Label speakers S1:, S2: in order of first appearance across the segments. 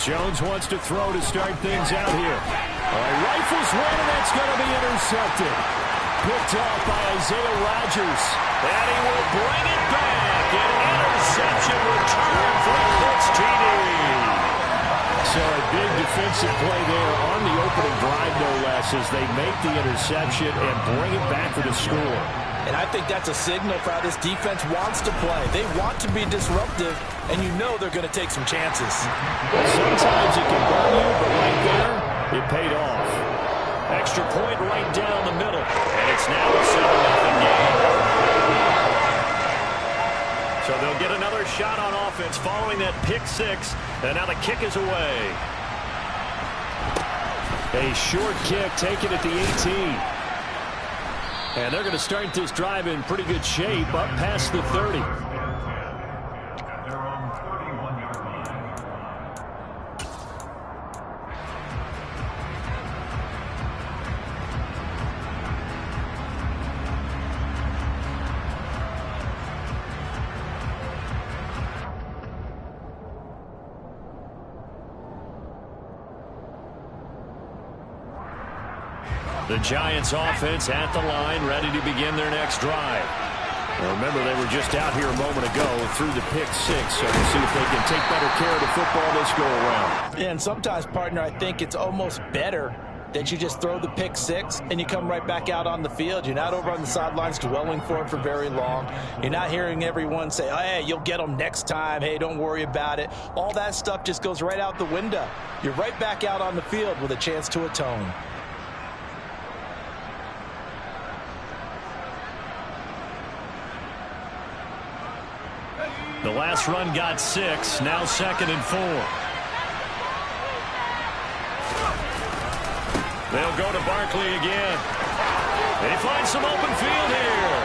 S1: Jones wants to throw to start things out here. Rifles one, and that's going to be intercepted. Picked off by Isaiah Rodgers.
S2: And he will bring it back. An interception return for the Colts TD.
S1: So a big defensive play there on the opening drive, no less, as they make the interception and bring it back for the score.
S3: And I think that's a signal for how this defense wants to play. They want to be disruptive, and you know they're going to take some chances.
S1: Sometimes it can burn you, but right there, it paid off.
S2: Extra point right down the middle. And it's now a 7-0 game. So they'll get another shot on offense following that pick six. And now the kick is away.
S1: A short kick taken at the 18. And they're going to start this drive in pretty good shape up past the 30. The Giants offense at the line, ready to begin their next drive. Now remember, they were just out here a moment ago through the pick six, so we'll see if they can take better care of the football this go-around.
S3: And sometimes, partner, I think it's almost better that you just throw the pick six and you come right back out on the field. You're not over on the sidelines dwelling for it for very long. You're not hearing everyone say, oh, hey, you'll get them next time. Hey, don't worry about it. All that stuff just goes right out the window. You're right back out on the field with a chance to atone.
S1: The last run got 6, now 2nd and 4. They'll go to Barkley again. They find some open field here.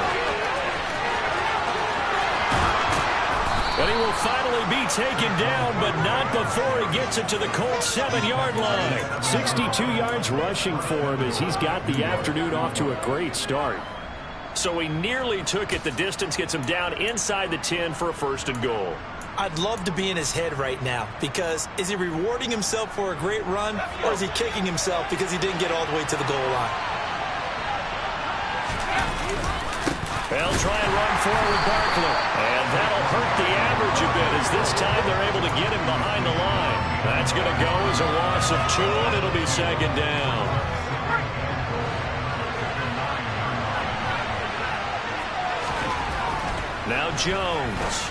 S1: And he will finally be taken down, but not before he gets it to the Colts 7-yard line. 62 yards rushing for him as he's got the afternoon off to a great start.
S2: So he nearly took it the distance, gets him down inside the 10 for a 1st and goal.
S3: I'd love to be in his head right now, because is he rewarding himself for a great run, or is he kicking himself because he didn't get all the way to the goal line?
S2: They'll try and run forward Barkley. And that'll hurt the average a bit, as this time they're able to get him behind the line. That's going to go as a loss of 2, and it'll be 2nd down. Now Jones.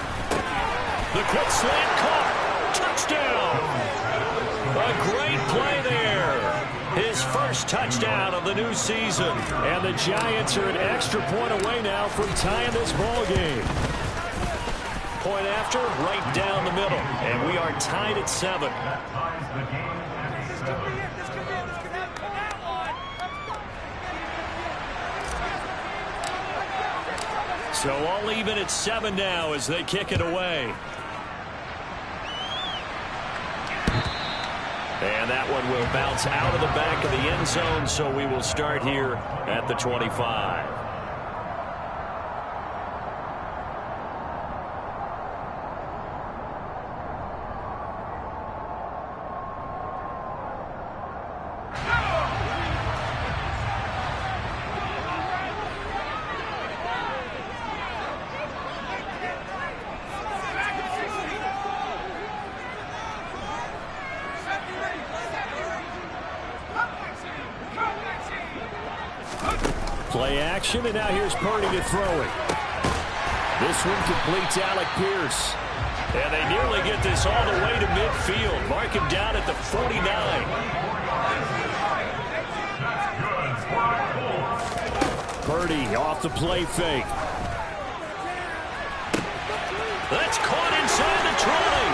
S2: The quick slant caught. Touchdown. A great play there. His first touchdown of the new season.
S1: And the Giants are an extra point away now from tying this ball game.
S2: Point after, right down the middle. And we are tied at 7.
S1: So all even at 7 now as they kick it away.
S2: And that one will bounce out of the back of the end zone, so we will start here at the 25.
S1: Play action, and now here's Purdy to throw it. This one completes Alec Pierce.
S2: And they nearly get this all the way to midfield. Mark him down at the 49.
S1: Purdy off the play fake.
S2: That's caught inside the 20.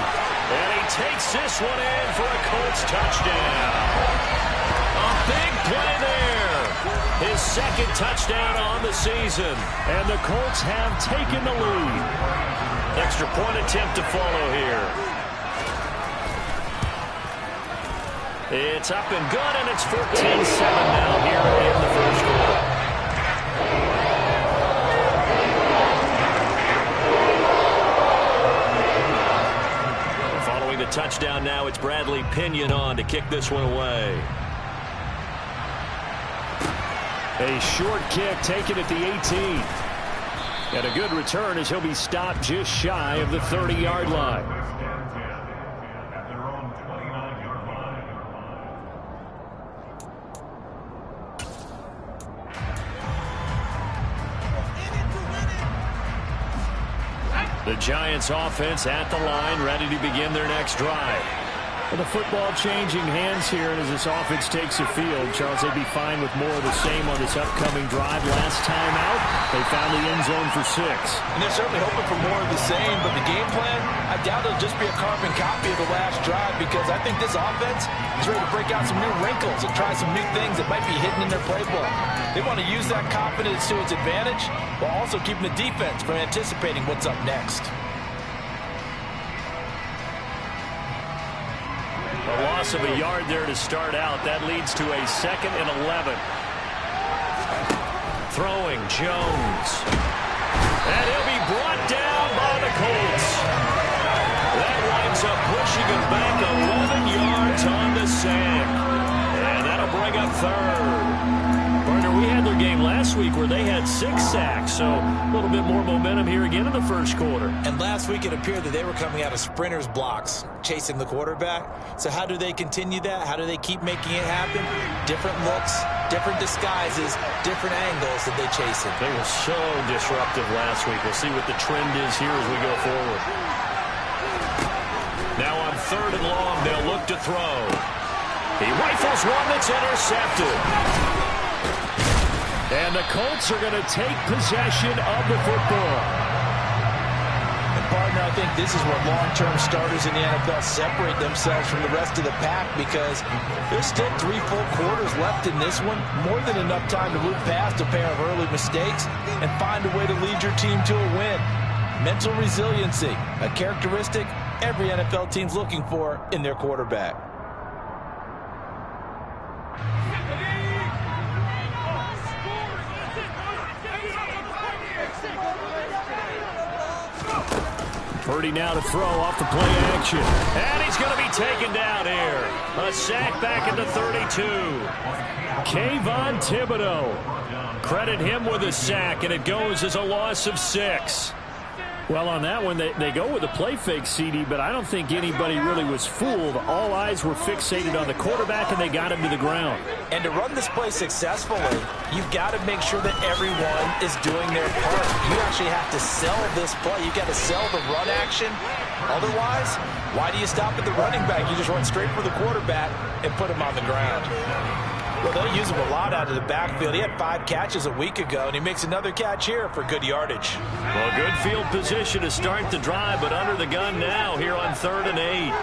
S2: And he takes this one in for a Colts touchdown. A big play there. His 2nd touchdown on the season.
S1: And the Colts have taken the lead.
S2: Extra point attempt to follow here. It's up and good, and it's 14-7 now here in the first quarter. Following the touchdown now, it's
S1: it's Bradley Pinion on to kick this one away. A short kick taken at the 18. And a good return as he'll be stopped just shy of the 30-yard line. The Giants offense at the line, ready to begin their next drive. Well, the football changing hands here, and as this offense takes the field, Charles, they'd be fine with more of the same on this upcoming drive. Last time out, they found the end zone for 6.
S3: And they're certainly hoping for more of the same, but the game plan, I doubt it'll just be a carbon copy of the last drive, because I think this offense is ready to break out some new wrinkles and try some new things that might be hidden in their playbook. They want to use that confidence to its advantage while also keeping the defense from anticipating what's up next.
S1: A loss of a yard there to start out. That leads to a 2nd and 11. Throwing Jones. And he'll be brought down by the Colts. That winds up pushing him back 11 yards on the sack. And that'll bring up 3rd. Partner, we had their game last week where they had 6 sacks, so a little bit more momentum here again in the first quarter.
S3: And last week it appeared that they were coming out of sprinters blocks, chasing the quarterback. So how do they continue that? How do they keep making it happen? Different looks, different disguises, different angles that they chase it.
S1: They were so disruptive last week. We'll see what the trend is here as we go forward. Now on 3rd and long, they'll look to throw. He rifles one that's intercepted. And the Colts are going to take possession of the football.
S3: And partner, I think this is where long-term starters in the NFL separate themselves from the rest of the pack, because there's still 3 full quarters left in this one. More than enough time to move past a pair of early mistakes and find a way to lead your team to a win. Mental resiliency, a characteristic every NFL team's looking for in their quarterback.
S1: Purdy now to throw off the play action. And he's going to be taken down here. A sack back at the 32. Kayvon Thibodeau. Credit him with a sack, and it goes as a loss of 6. Well, on that one, they go with a play fake, CD, but I don't think anybody really was fooled. All eyes were fixated on the quarterback, and they got him to the ground.
S3: And to run this play successfully, you've got to make sure that everyone is doing their part. You actually have to sell this play. You've got to sell the run action. Otherwise, why do you stop at the running back? You just run straight for the quarterback and put him on the ground. Well, they'll use him a lot out of the backfield. He had 5 catches a week ago, and he makes another catch here for good yardage.
S1: Well, good field position to start the drive, but under the gun now here on 3rd and 8.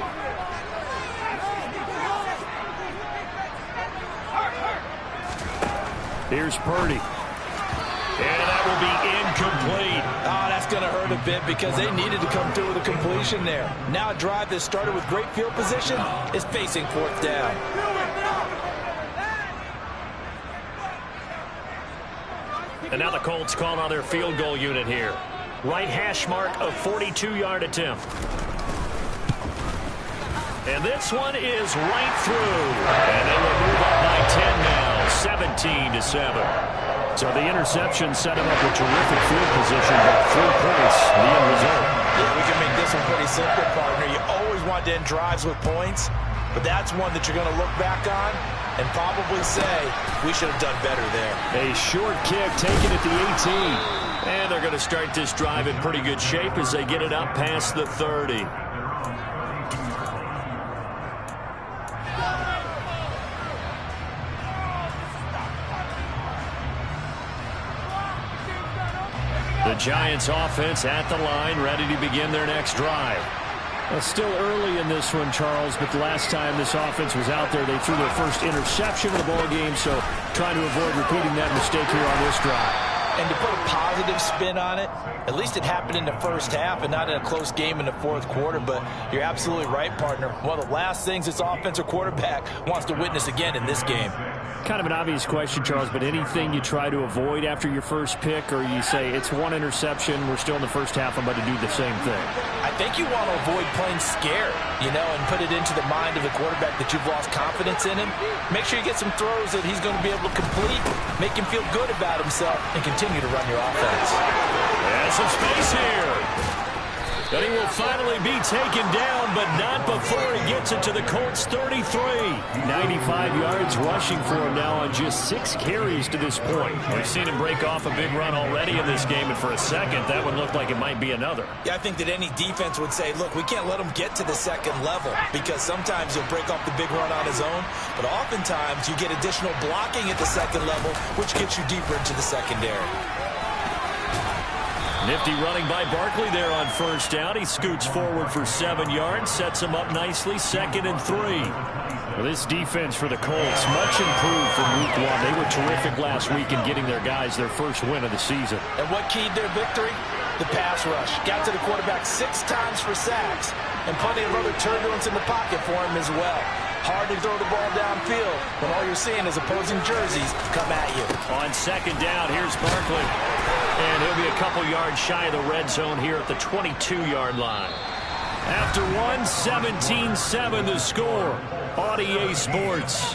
S1: Here's Purdy. And that will be incomplete.
S3: Oh, that's going to hurt a bit because they needed to come through with a completion there. Now a drive that started with great field position is facing 4th down.
S1: And now the Colts call on their field goal unit here. Right hash mark of 42-yard attempt. And this one is right through. And they will move up by 10 now, 17-7. So the interception set him up with terrific field position, but 3 points, the end result.
S3: Yeah, we can make this one pretty simple, partner. You always want to end drives with points, but that's one that you're going to look back on and probably say, we should have done better there.
S1: A short kick taken at the 18. And they're going to start this drive in pretty good shape as they get it up past the 30. The Giants offense at the line, ready to begin their next drive. It's still early in this one, Charles, but the last time this offense was out there, they threw their first interception of the ball game, so trying to avoid repeating that mistake here on this drive.
S3: And to put a positive spin on it, at least it happened in the first half and not in a close game in the 4th quarter, but you're absolutely right, partner. One of the last things this offensive quarterback wants to witness again in this game.
S1: Kind of an obvious question, Charles, but anything you try to avoid after your first pick, or you say it's one interception, we're still in the first half, I'm about to do the same thing?
S3: I think you want to avoid playing scared, and put it into the mind of the quarterback that you've lost confidence in him. Make sure you get some throws that he's going to be able to complete, make him feel good about himself, and continue to run your offense.
S1: There's some space here. And he will finally be taken down, but not before he gets it to the Colts 33. 95 yards rushing for him now on just 6 carries to this point. We've seen him break off a big run already in this game, and for a second, that one looked like it might be another.
S3: Yeah, I think that any defense would say, look, we can't let him get to the second level, because sometimes he'll break off the big run on his own, but oftentimes you get additional blocking at the second level, which gets you deeper into the secondary.
S1: Nifty running by Barkley there on first down. He scoots forward for 7 yards, sets him up nicely, 2nd and 3. Well, this defense for the Colts, much improved from week 1. They were terrific last week in getting their guys their first win of the season.
S3: And what keyed their victory? The pass rush. Got to the quarterback 6 times for sacks, and plenty of other turbulence in the pocket for him as well. Hard to throw the ball downfield when all you're seeing is opposing jerseys come at you.
S1: On 2nd down, here's Barkley. And he'll be a couple yards shy of the red zone here at the 22-yard line. After 1, 17-7 the score on EA Sports.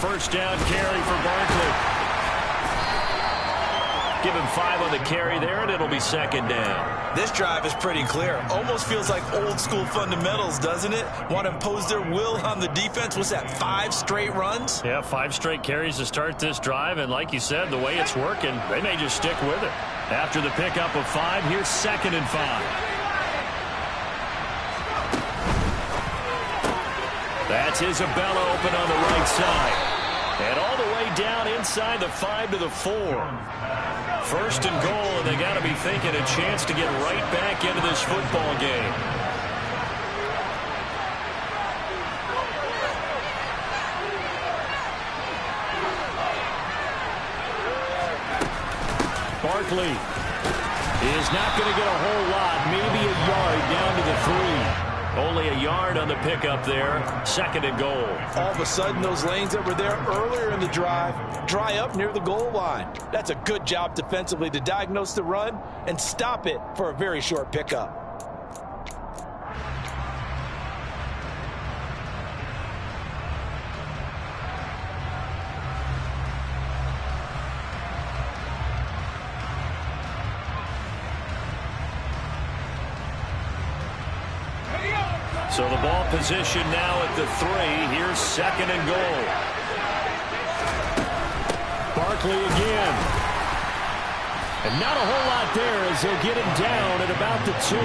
S1: First down carry for Barkley. Give him 5 on the carry there, and it'll be 2nd down.
S3: This drive is pretty clear. Almost feels like old school fundamentals, doesn't it? Want to impose their will on the defense. What's that, 5 straight runs?
S1: Yeah, 5 straight carries to start this drive, and like you said, the way it's working, they may just stick with it. After the pickup of 5, here's 2nd and 5. That's Isabella open on the right side. And all the way down inside the 5 to the 4. 1st and goal, and they got to be thinking a chance to get right back into this football game. Barkley is not going to get a whole lot, maybe a yard down to the 3. Only a yard on the pickup there. 2nd and goal.
S3: All of a sudden, those lanes that were there earlier in the drive dry up near the goal line. That's a good job defensively to diagnose the run and stop it for a very short pickup.
S1: So the ball position now at the 3. Here's 2nd and goal. Barkley again. And not a whole lot there as they'll get him down at about the 2.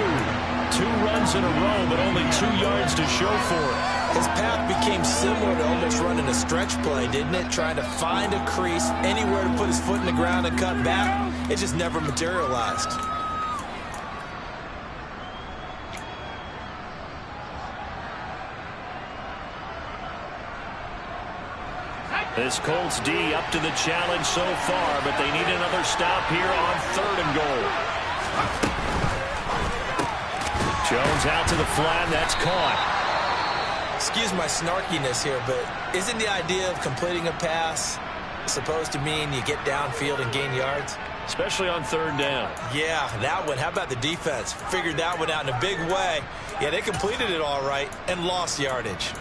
S1: 2 runs in a row, but only 2 yards to show for it.
S3: His path became similar to almost running a stretch play, didn't it? Trying to find a crease, anywhere to put his foot in the ground and cut back. It just never materialized.
S1: This Colts D up to the challenge so far, but they need another stop here on 3rd and goal. Jones out to the flat, that's caught.
S3: Excuse my snarkiness here, but isn't the idea of completing a pass supposed to mean you get downfield and gain yards?
S1: Especially on 3rd down.
S3: Yeah, that one. How about the defense? Figured that one out in a big way. Yeah, they completed it all right and lost yardage.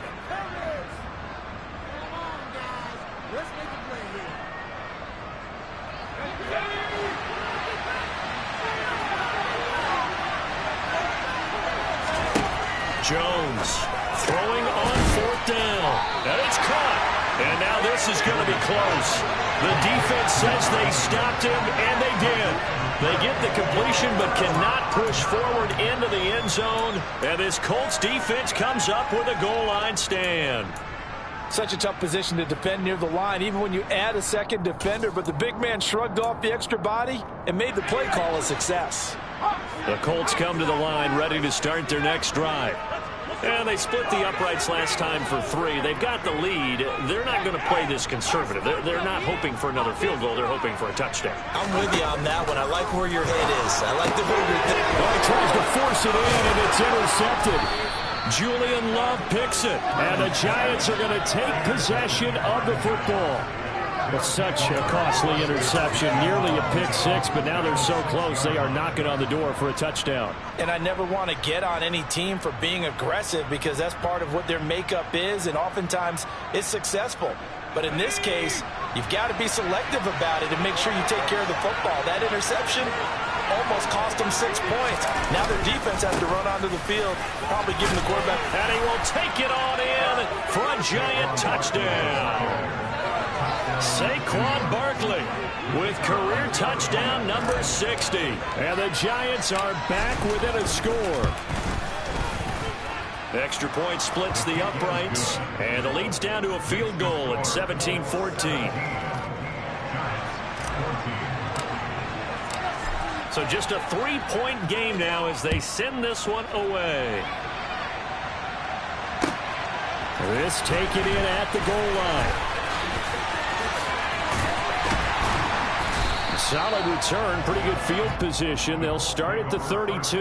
S1: Jones throwing on 4th down. And it's caught. And now this is going to be close. The defense says they stopped him, and they did. They get the completion but cannot push forward into the end zone. And this Colts defense comes up with a goal line stand.
S3: Such a tough position to defend near the line, even when you add a second defender, but the big man shrugged off the extra body and made the play call a success.
S1: The Colts come to the line ready to start their next drive. And they split the uprights last time for 3. They've got the lead. They're not going to play this conservative. They're not hoping for another field goal. They're hoping for a touchdown.
S3: I'm with you on that one. I like where your head is. I like the way you're thinking.
S1: He tries to force it in, and it's intercepted. Julian Love picks it, and the Giants are going to take possession of the football. It's such a costly interception, nearly a pick 6, but now they're so close they are knocking on the door for a touchdown.
S3: And I never want to get on any team for being aggressive because that's part of what their makeup is, and oftentimes it's successful. But in this case, you've got to be selective about it and make sure you take care of the football. That interception almost cost them 6 points. Now their defense has to run onto the field, probably giving the quarterback.
S1: And he will take it on in for a Giant touchdown. Saquon Barkley with career touchdown number 60. And the Giants are back within a score. Extra point splits the uprights, and the lead's down to a field goal at 17-14. So just a 3-point game now as they send this one away. This taken in at the goal line. Solid return, pretty good field position. They'll start at the 32.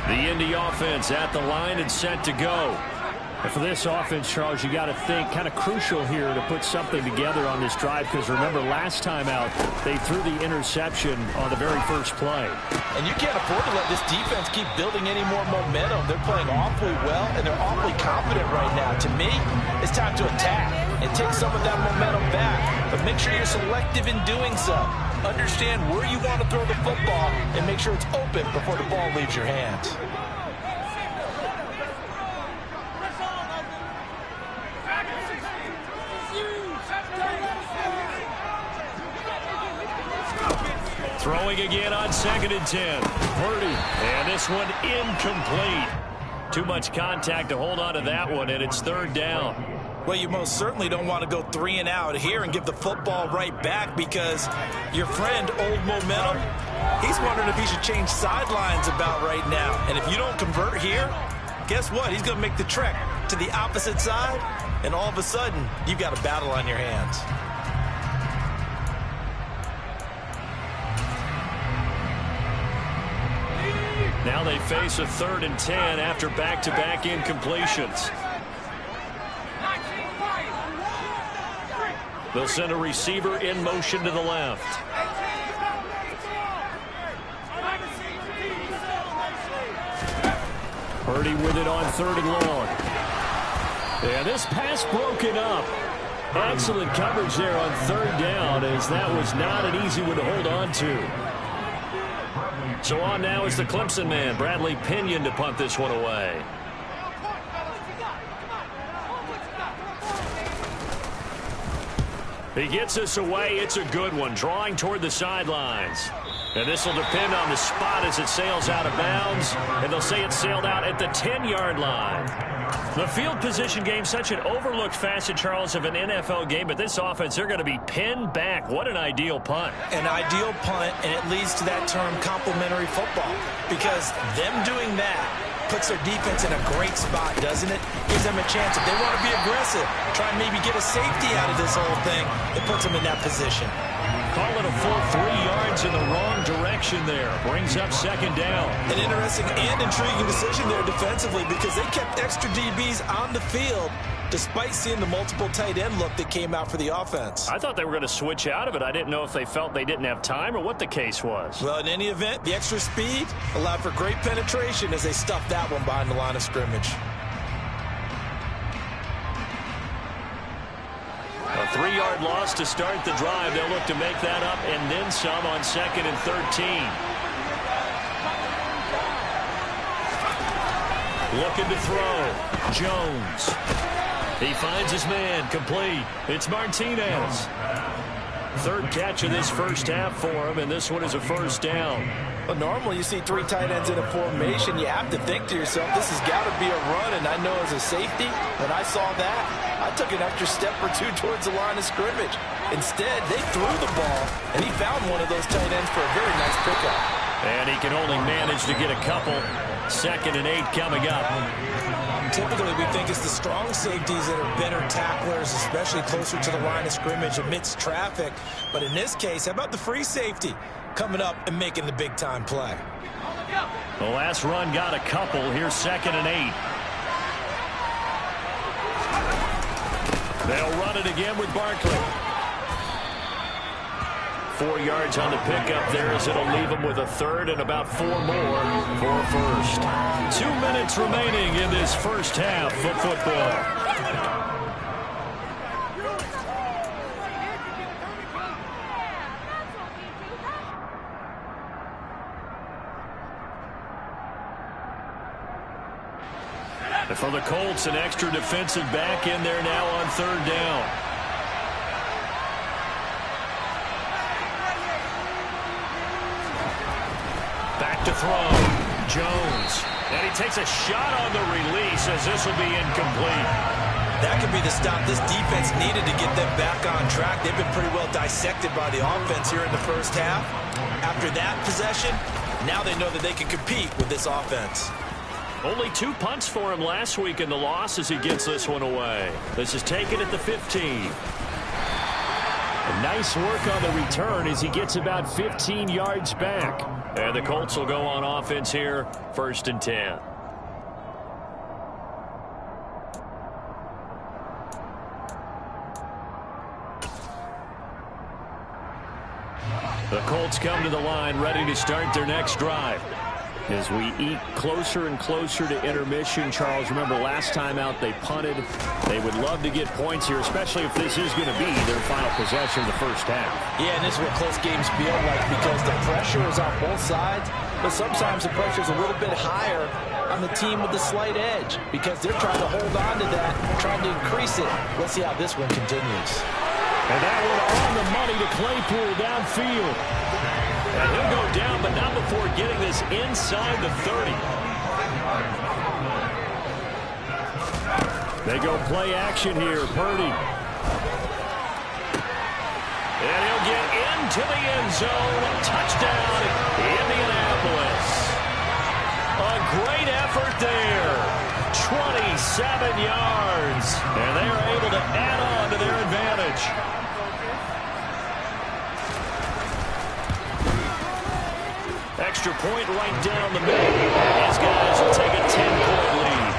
S1: The Indy offense at the line and set to go. And for this offense, Charles, you got to think kind of crucial here to put something together on this drive because remember last time out they threw the interception on the very first play.
S3: And you can't afford to let this defense keep building any more momentum. They're playing awfully well and they're awfully confident right now. To me, it's time to attack and take some of that momentum back. But make sure you're selective in doing so. Understand where you want to throw the football and make sure it's open before the ball leaves your hands. Throwing again on 2nd and 10. Purdy. And this one incomplete. Too much contact to hold on to that one, and it's 3rd down. Well, you most certainly don't want to go 3 and out here and give the football right back because your friend, Old Momentum, he's wondering if he should change sidelines about right now. And if you don't convert here, guess what? He's going to make the trek to the opposite side, and all of a sudden, you've got a battle on your hands. Now they face a 3rd and 10 after back-to-back incompletions. They'll send a receiver in motion to the left. Purdy with it on 3rd and long. And this pass broken up. Excellent coverage there on 3rd down as that was not an easy one to hold on to. So on now is the Clemson man, Bradley Pinion, to punt this one away. He gets this away. It's a good one, drawing toward the sidelines. And this will depend on the spot as it sails out of bounds. And they'll say it sailed out at the 10-yard line. The field position game, such an overlooked facet, Charles, of an NFL game. But this offense, they're going to be pinned back. What an ideal punt. An ideal punt, and it leads to that term complementary football. Because them doing that puts their defense in a great spot, doesn't it? Gives them a chance. If they want to be aggressive, try and maybe get a safety out of this whole thing, it puts them in that position. Call it a full 3 yards in the wrong direction there. Brings up 2nd down. An interesting and intriguing decision there defensively because they kept extra DBs on the field despite seeing the multiple tight end look that came out for the offense. I thought they were going to switch out of it. I didn't know if they felt they didn't have time or what the case was. Well, in any event, the extra speed allowed for great penetration as they stuffed that one behind the line of scrimmage. A 3-yard loss to start the drive. They'll look to make that up and then some on 2nd and 13.
S1: Looking to throw. Jones. He finds his man. Complete. It's Martinez. Third catch of this first half for him, and this one is a first down.
S3: Well, normally you see three tight ends in a formation. You have to think to yourself, this has got to be a run. And I know as a safety, when I saw that, I took an extra step or two towards the line of scrimmage. Instead, they threw the ball, and he found one of those tight ends for a very nice pickup.
S1: And he can only manage to get a couple. 2nd and 8 coming up.
S3: Typically, we think it's the strong safeties that are better tacklers, especially closer to the line of scrimmage amidst traffic. But in this case, how about the free safety coming up and making the big-time play?
S1: The last run got a couple. Here's 2nd and 8. They'll run it again with Barkley. 4 yards on the pickup there as it'll leave them with a third and about 4 more for first. 2 minutes remaining in this first half of football. And for the Colts, an extra defensive back in there now on 3rd down. Back to throw. Jones. And he takes a shot on the release as this will be incomplete.
S3: That could be the stop this defense needed to get them back on track. They've been pretty well dissected by the offense here in the first half. After that possession, now they know that they can compete with this offense.
S1: Only 2 punts for him last week in the loss as he gets this one away. This is taken at the 15. Nice work on the return as he gets about 15 yards back. And the Colts will go on offense here, 1st and 10. The Colts come to the line ready to start their next drive. As we eat closer and closer to intermission, Charles, remember last time out they punted. They would love to get points here, especially if this is going to be their final possession of the first half.
S3: Yeah, and this is what close games feel like because the pressure is on both sides, but sometimes the pressure is a little bit higher on the team with the slight edge because they're trying to hold on to that, trying to increase it. Let's see how this one continues.
S1: And that one on the money to Claypool downfield. And he'll go down, but not before getting this inside the 30. They go play action here. Purdy. And he'll get into the end zone. Touchdown, Indianapolis. A great effort there. 27 yards. And they are able to add on to their advantage. Extra point right down the middle. These guys will take a 10-point lead.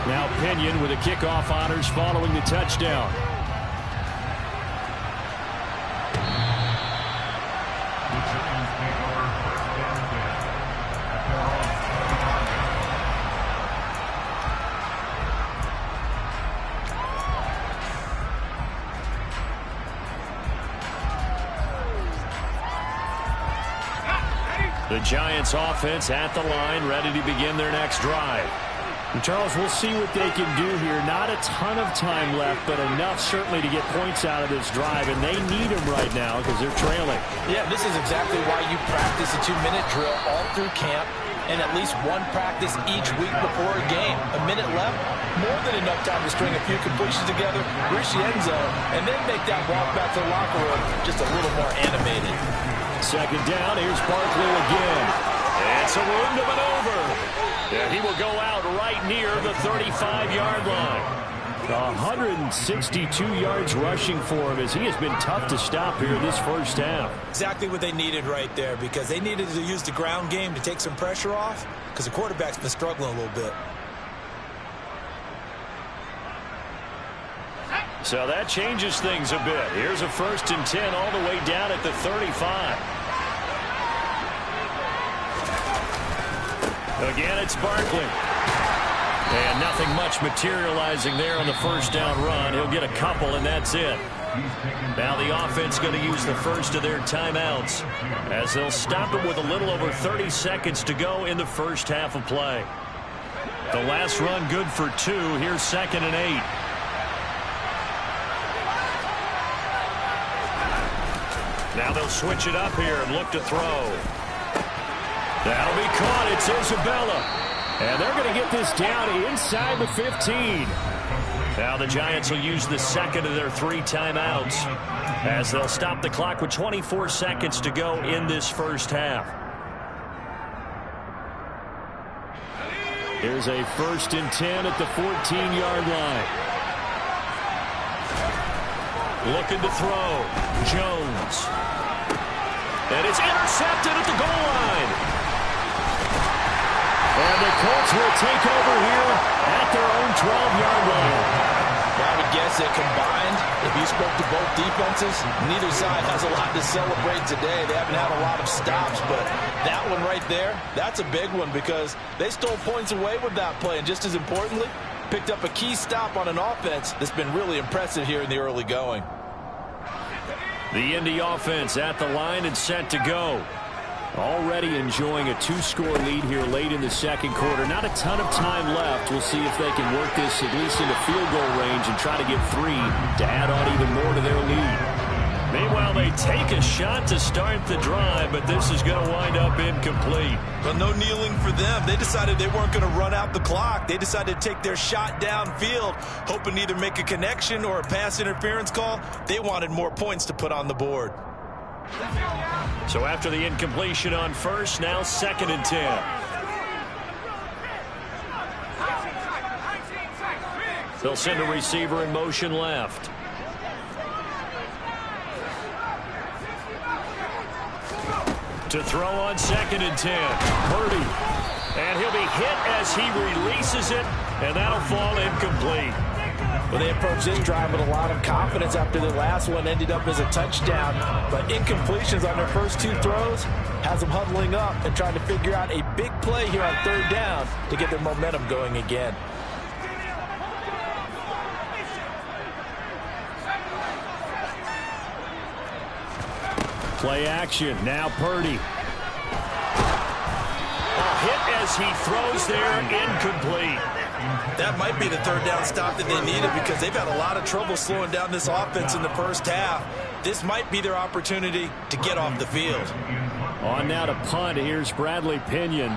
S1: Now Pinion with the kickoff honors following the touchdown. The Giants offense at the line, ready to begin their next drive. And Charles, we'll see what they can do here. Not a ton of time left, but enough certainly to get points out of this drive, and they need them right now because they're trailing.
S3: Yeah, this is exactly why you practice a 2-minute drill all through camp and at least one practice each week before a game. A minute left, more than enough time to string a few completions together, reach the end zone, and then make that walk back to the locker room just a little more animated.
S1: 2nd down, here's Barkley again. It's a room to maneuver. And he will go out right near the 35-yard line. 162 yards rushing for him as he has been tough to stop here this first half.
S3: Exactly what they needed right there because they needed to use the ground game to take some pressure off because the quarterback's been struggling a little bit.
S1: So that changes things a bit. Here's a 1st and 10 all the way down at the 35. Again, it's Barkley. And nothing much materializing there on the first down run. He'll get a couple, and that's it. Now the offense going to use the first of their timeouts as they'll stop it with a little over 30 seconds to go in the first half of play. The last run good for 2. Here's 2nd and 8. Now they'll switch it up here and look to throw. That'll be caught. It's Isabella. And they're going to get this down inside the 15. Now the Giants will use the second of their 3 timeouts as they'll stop the clock with 24 seconds to go in this first half. Here's a 1st and 10 at the 14-yard line. Looking to throw. Jones. And it's intercepted at the goal line. And the Colts will take over here at their own 12-yard line.
S3: I would guess that combined, if you spoke to both defenses, neither side has a lot to celebrate today. They haven't had a lot of stops, but that one right there, that's a big one because they stole points away with that play. And just as importantly, picked up a key stop on an offense that's been really impressive here in the early going.
S1: The Indy offense at the line and set to go. Already enjoying a 2-score lead here late in the second quarter. Not a ton of time left. We'll see if they can work this at least into field goal range and try to get 3 to add on even more to their lead. Meanwhile, they take a shot to start the drive, but this is going to wind up incomplete.
S3: But no kneeling for them. They decided they weren't going to run out the clock. They decided to take their shot downfield, hoping to either make a connection or a pass interference call. They wanted more points to put on the board.
S1: So after the incompletion on first, now 2nd and 10. They'll send a receiver in motion left. To throw on 2nd and 10. Purdy. And he'll be hit as he releases it, and that'll fall incomplete.
S3: Well, they approached this drive with a lot of confidence after the last one ended up as a touchdown. But incompletions on their first 2 throws has them huddling up and trying to figure out a big play here on 3rd down to get their momentum going again.
S1: Play action. Now Purdy. A hit as he throws there, incomplete.
S3: That might be the 3rd down stop that they needed because they've had a lot of trouble slowing down this offense in the first half. This might be their opportunity to get off the field.
S1: On now to punt. Here's Bradley Pinion.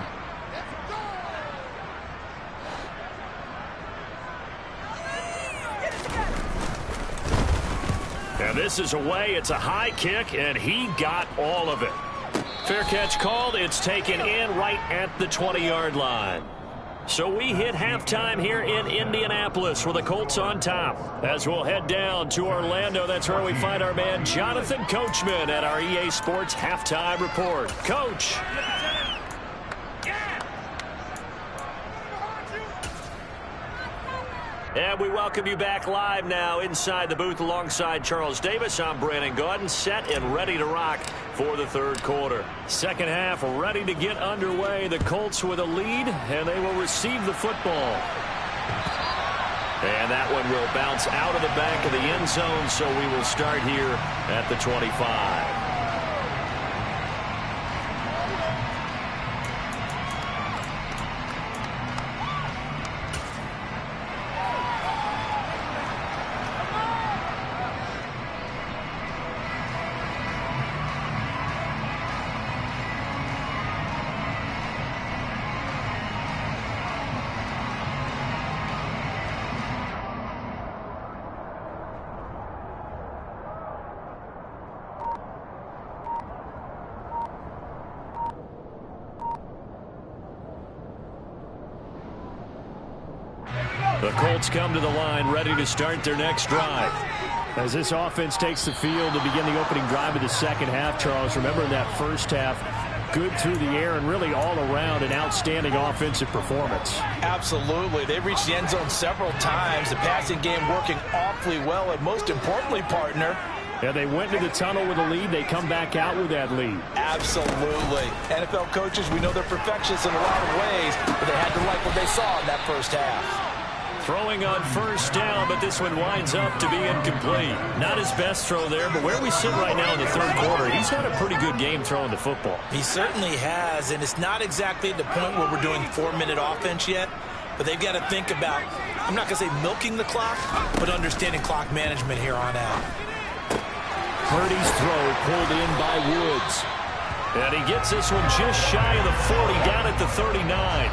S1: And this is away. It's a high kick, and he got all of it. Fair catch called. It's taken in right at the 20-yard line. So we hit halftime here in Indianapolis with the Colts on top. As we'll head down to Orlando, that's where we find our man Jonathan Coachman at our EA Sports Halftime Report. Coach. And we welcome you back live now inside the booth alongside Charles Davis. I'm Brandon Gaudin, set and ready to rock for the 3rd quarter. Second half ready to get underway. The Colts with a lead, and they will receive the football. And that one will bounce out of the back of the end zone, so we will start here at the 25. The Colts come to the line ready to start their next drive. As this offense takes the field to begin the opening drive of the second half, Charles, remember in that first half, good through the air and really all around an outstanding offensive performance.
S3: Absolutely. They reached the end zone several times. The passing game working awfully well. And most importantly, partner,
S1: Yeah, they went to the tunnel with a lead. They come back out with that lead.
S3: Absolutely. NFL coaches, we know they're perfectionists in a lot of ways, but they had to like what they saw in that first half.
S1: Throwing on first down, but this one winds up to be incomplete. Not his best throw there, but where we sit right now in the third quarter, he's had a pretty good game throwing the football.
S3: He certainly has, and it's not exactly at the point where we're doing 4-minute offense yet, but they've got to think about, I'm not going to say milking the clock, but understanding clock management here on out.
S1: Purdy's throw pulled in by Woods. And he gets this one just shy of the 40, down at the 39.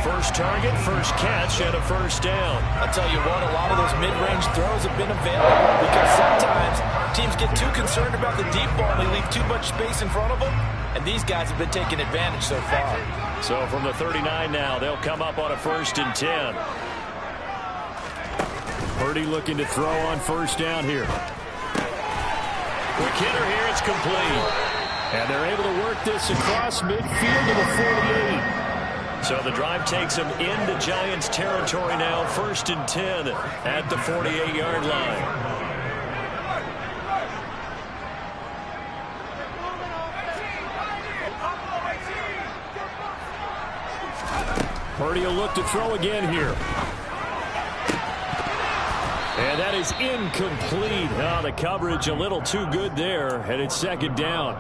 S1: First target, first catch, and a first down.
S3: I'll tell you what, a lot of those mid-range throws have been available because sometimes teams get too concerned about the deep ball and they leave too much space in front of them, and these guys have been taking advantage so far.
S1: So from the 39 now, they'll come up on a 1st and 10. Purdy looking to throw on first down here. Quick hitter here, it's complete. And they're able to work this across midfield to the 48. So the drive takes them into Giants territory now, 1st and 10 at the 48-yard line. Purdy will look to throw again here. And that is incomplete. Oh, the coverage a little too good there, and it's 2nd down.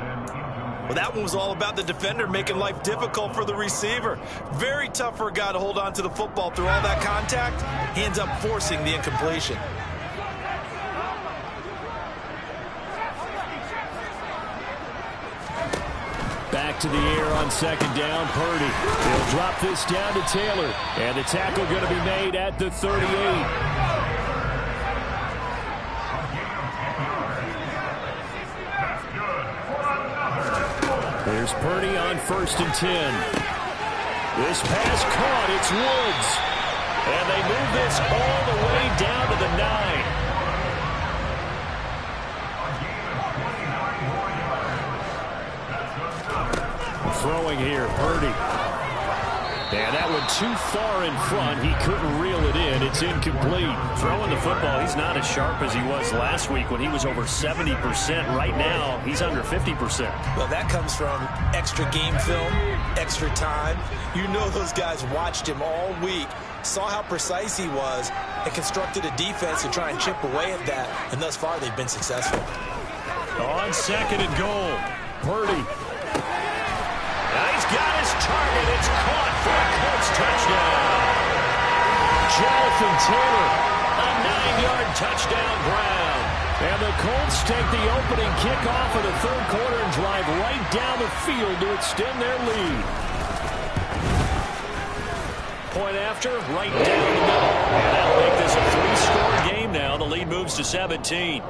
S3: Well, that one was all about the defender making life difficult for the receiver. Very tough for a guy to hold on to the football through all that contact. He ends up forcing the incompletion.
S1: Back to the air on 2nd down, Purdy. He'll drop this down to Taylor. And the tackle going to be made at the 38. There's Purdy on 1st and 10. This pass caught. It's Woods. And they move this all the way down to the 9. Throwing here, Purdy. And that one too far in front. He couldn't reel it in. It's incomplete. Throwing the football, he's not as sharp as he was last week when he was over 70%. Right now, he's under 50%.
S3: Well, that comes from extra game film, extra time. You know those guys watched him all week, saw how precise he was, and constructed a defense to try and chip away at that. And thus far, they've been successful.
S1: On 2nd and goal, Purdy. Now he's got his target. It's caught for a Colts touchdown. Jonathan Taylor, a 9-yard touchdown ground. And the Colts take the opening kickoff of the third quarter and drive right down the field to extend their lead. Point after, right down the middle. And that'll make this a 3-score game now. The lead moves to 17.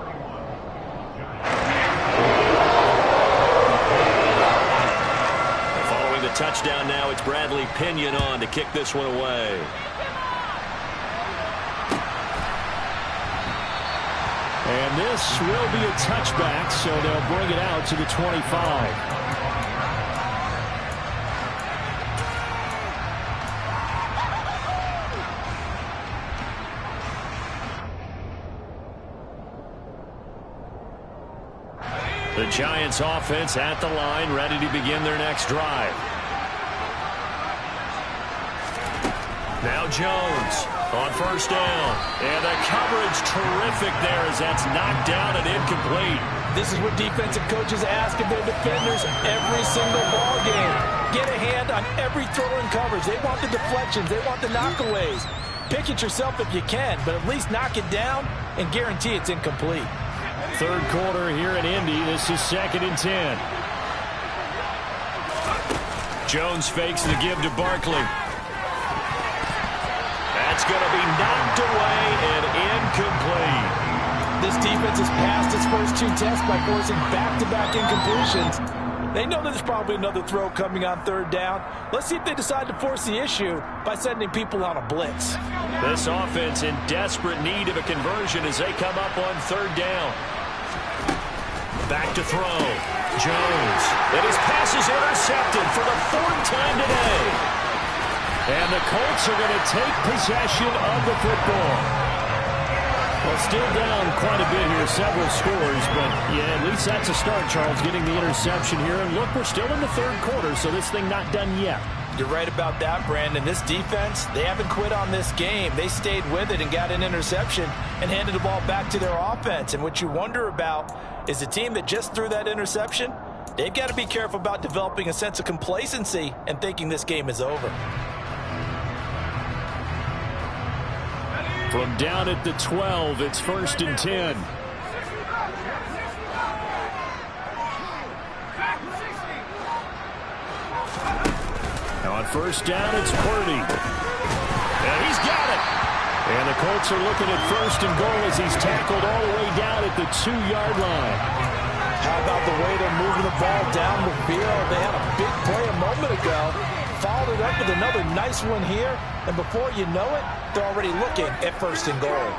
S1: Touchdown now. It's Bradley Pinion on to kick this one away. And this will be a touchback, so they'll bring it out to the 25. The Giants offense at the line, ready to begin their next drive. Now Jones on first down. And the coverage terrific there as that's knocked down and incomplete.
S3: This is what defensive coaches ask of their defenders every single ball game. Get a hand on every throw in coverage. They want the deflections. They want the knockaways. Pick it yourself if you can, but at least knock it down and guarantee it's incomplete.
S1: Third quarter here in Indy. This is 2nd and 10. Jones fakes the give to Barkley. That's going to be knocked away and incomplete.
S3: This defense has passed its first 2 tests by forcing back-to-back incompletions. They know there's probably another throw coming on 3rd down. Let's see if they decide to force the issue by sending people on a blitz.
S1: This offense in desperate need of a conversion as they come up on 3rd down. Back to throw. Jones. And his pass is intercepted for the 4th time today. And the Colts are going to take possession of the football. Well, still down quite a bit here, several scores, but yeah, at least that's a start, Charles, getting the interception here. And look, we're still in the third quarter, so this thing not done yet.
S3: You're right about that, Brandon. This defense, they haven't quit on this game. They stayed with it and got an interception and handed the ball back to their offense. And what you wonder about is the team that just threw that interception, they've got to be careful about developing a sense of complacency and thinking this game is over.
S1: From down at the 12, it's 1st and 10. Now on 1st down, it's Purdy. And he's got it. And the Colts are looking at 1st and goal as he's tackled all the way down at the 2-yard line.
S3: How about the way they're moving the ball down the field? They had a big play a moment ago. Followed it up with another nice one here. And before you know it, they're already looking at 1st and goal.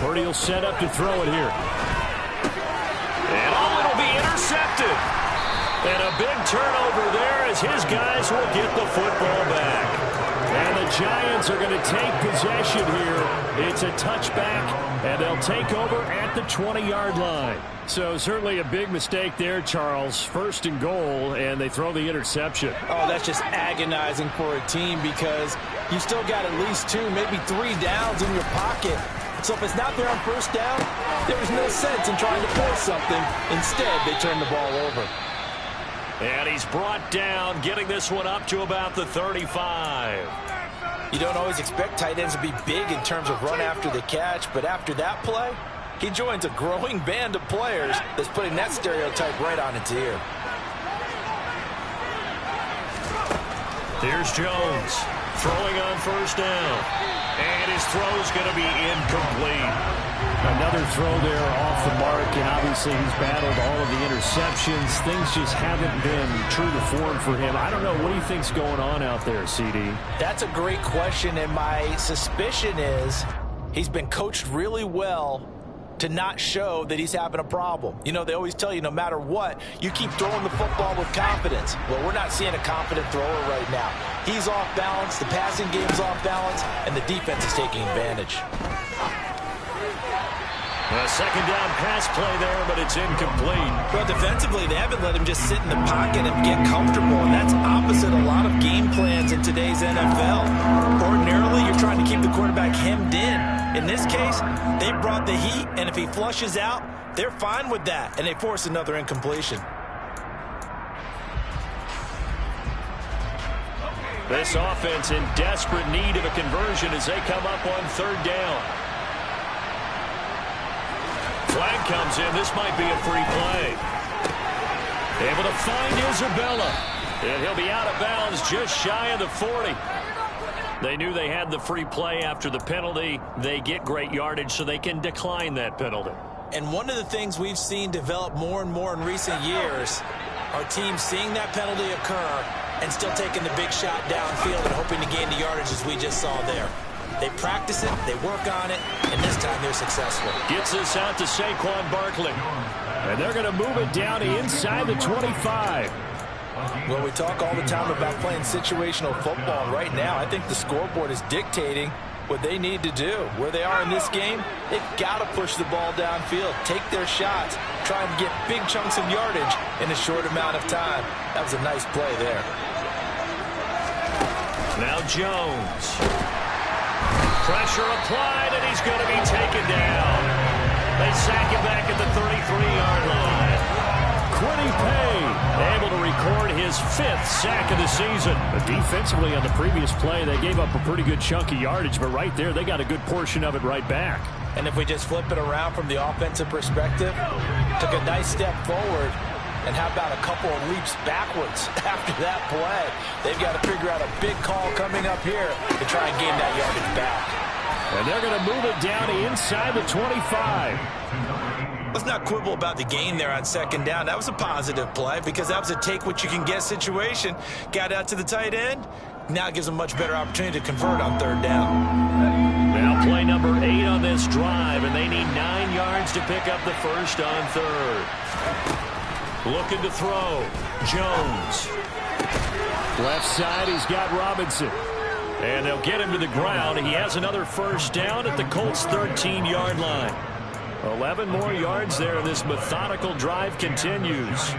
S1: Purdy will set up to throw it here.
S2: And it'll be intercepted. And a big turnover there as his guys will get the football back.
S1: And the Giants are going to take possession here. It's a touchback, and they'll take over at the 20-yard line. So certainly a big mistake there, Charles. 1st and goal, and they throw the interception.
S3: Oh, that's just agonizing for a team because you still got at least 2, maybe 3 downs in your pocket. So if it's not there on 1st down, there's no sense in trying to force something. Instead, they turn the ball over.
S2: And he's brought down, getting this one up to about the 35.
S3: You don't always expect tight ends to be big in terms of run after the catch, but after that play, he joins a growing band of players that's putting that stereotype right on its ear.
S2: Here's Jones throwing on 1st down. And his throw's going to be incomplete.
S1: Another throw there off the mark, and obviously he's battled all of the interceptions. Things just haven't been true to form for him. I don't know. What do you think's going on out there, CD?
S3: That's a great question, and my suspicion is he's been coached really well to not show that he's having a problem. You know, they always tell you no matter what, you keep throwing the football with confidence. Well, we're not seeing a confident thrower right now. He's off balance, the passing game's off balance, and the defense is taking advantage.
S2: A 2nd down pass play there, but it's incomplete.
S3: Well, defensively, they haven't let him just sit in the pocket and get comfortable, and that's opposite a lot of game plans in today's NFL. Ordinarily, you're trying to keep the quarterback hemmed in. In this case, they brought the heat, and if he flushes out, they're fine with that, and they force another incompletion.
S2: This offense in desperate need of a conversion as they come up on 3rd down. Flag comes in. This might be a free play. Able to find Isabella. And he'll be out of bounds just shy of the 40. They knew they had the free play after the penalty. They get great yardage so they can decline that penalty.
S3: And one of the things we've seen develop more and more in recent years are teams seeing that penalty occur and still taking the big shot downfield and hoping to gain the yardage as we just saw there. They practice it, they work on it, and this time they're successful.
S2: Gets this out to Saquon Barkley.
S1: And they're going to move it down inside the 25.
S3: Well, we talk all the time about playing situational football. Right now, I think the scoreboard is dictating what they need to do. Where they are in this game, they've got to push the ball downfield, take their shots, try and get big chunks of yardage in a short amount of time. That was a nice play there.
S2: Now Jones. Pressure applied, and he's going to be taken down. They sack him back at the 33-yard line.
S1: Quiddy Pay able to record his 5th sack of the season. But defensively on the previous play, they gave up a pretty good chunk of yardage, but right there, they got a good portion of it right back.
S3: And if we just flip it around from the offensive perspective, took a nice step forward, and how about a couple of leaps backwards after that play? They've got to figure out a big call coming up here to try and gain that yardage back.
S1: And they're going to move it down inside the 25.
S3: Let's not quibble about the gain there on 2nd down. That was a positive play because that was a take-what-you-can-get situation. Got out to the tight end. Now it gives them a much better opportunity to convert on 3rd down.
S2: Now play number 8 on this drive, and they need 9 yards to pick up the first on 3rd. Looking to throw. Jones.
S1: Left side, he's got Robinson. And they'll get him to the ground. He has another first down at the Colts' 13-yard line. 11 more yards there. This methodical drive continues.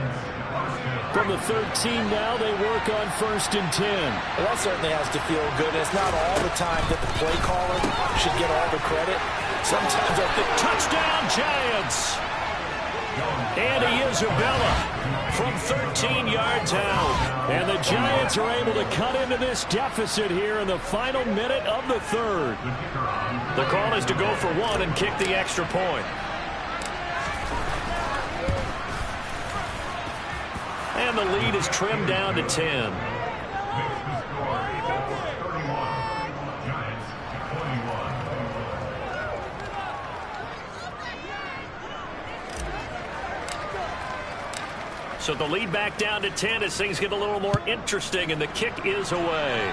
S1: From the 13 now, they work on 1st and 10.
S3: Well, that certainly has to feel good. It's not all the time that the play caller should get all the credit. Sometimes I think,
S1: touchdown Giants! Andy Isabella from 13 yards out. And the Giants are able to cut into this deficit here in the final minute of the 3rd. The call is to go for 1 and kick the extra point. And the lead is trimmed down to 10. So the lead back down to 10 as things get a little more interesting, and the kick is away.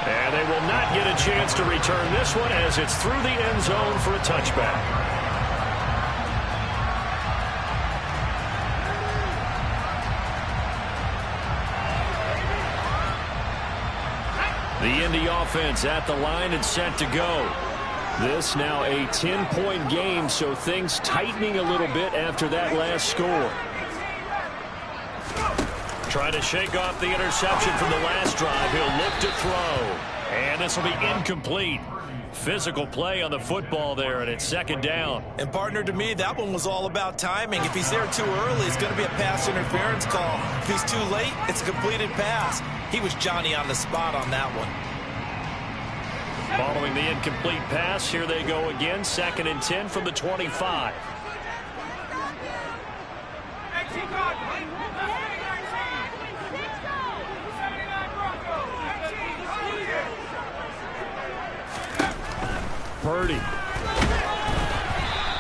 S1: And they will not get a chance to return this one as it's through the end zone for a touchback. The Indy offense at the line and set to go. This now a 10-point game, so things tightening a little bit after that last score. Trying to shake off the interception from the last drive. He'll look to throw. And this will be incomplete. Physical play on the football there, and it's 2nd down.
S3: And partner, to me, that one was all about timing. If he's there too early, it's going to be a pass interference call. If he's too late, it's a completed pass. He was Johnny on the spot on that one.
S1: Following the incomplete pass, here they go again. 2nd and 10 from the 25. Purdy.